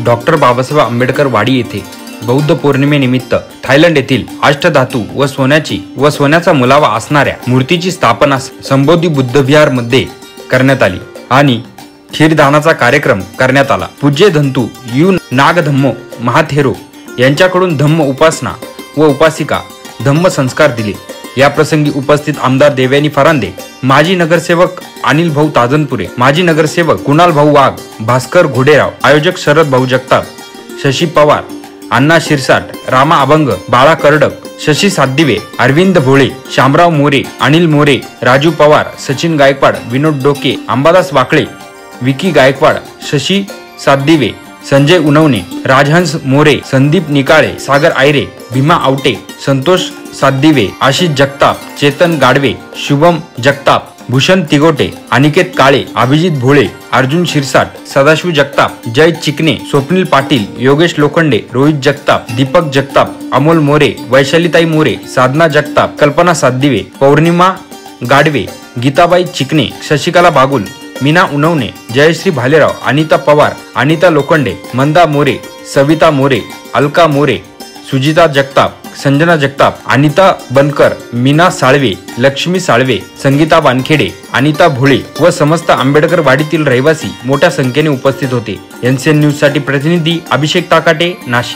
Doctor Babasaheb Ambedkar वाडी येथे बौद्ध पौर्णिमेनिमित्त थायलंड येथील अष्टधातू व सोन्याचा मुलावा असणाऱ्या मूर्तीची स्थापना संबोधी बुद्ध विहार मध्ये करण्यात आली आणि खीरदानाचा कार्यक्रम करण्यात आला। पूज्य धंतू यू नागधम्मो महाथेरो यांच्याकडून धम्म उपासना व उपासिका धम्म संस्कार दिले। या प्रसंगी उपस्थित आमदार देवयानी फरांदे, माजी नगरसेवक अनिल भाऊ ताजनपुरे, माजी नगरसेवक कुणाल भाऊ वाघ, भास्कर घोडेराव, आयोजक शरद भाऊ जगताप, शशी पवार, अण्णा शिरसाट, रामा अभंग, बाळा करडक, शशी सातदिवे, अरविंद भोळे, शामराव मोरे, अनिल मोरे, राजू पवार, सचिन गायकवाड, विनोद डोके, अंबादास वाकळे, विकी गायकवाड, शशी सातदिवे, संजय उनवणे, राजहंस मोरे, संदीप निकाळे, सागर आयरे, भीमा आवटे, संतोष सातदिवे, आशिष जगताप, चेतन गाडवे, शुभम जगताप, भूषण तिगोटे, अनिकेत काळे, अभिजित भोळे, अर्जुन शिरसाट, सदाशिव जगताप, जय चिकने, स्वप्नील पाटील, योगेश लोखंडे, रोहित जगताप, दीपक जगताप, अमोल मोरे, वैशालीताई मोरे, साधना जगताप, कल्पना सातदिवे, पौर्णिमा गाडवे, गीताबाई चिकने, शशिकला बागुल, मीना उनवणे, जयश्री भालेराव, अनिता पवार, अनिता लोखंडे, मंदा मोरे, सविता मोरे, अलका मोरे, सुजिता जगताप, संजना जगताप, अनिता बनकर, मीना साळवे, लक्ष्मी साळवे, संगीता वानखेडे, अनिता भोळे व समस्त आंबेडकर वाडीतील रहिवासी मोठ्या संख्येने उपस्थित होते। एनसीएन न्यूज साठी प्रतिनिधी अभिषेक ताकाटे, नाशिक।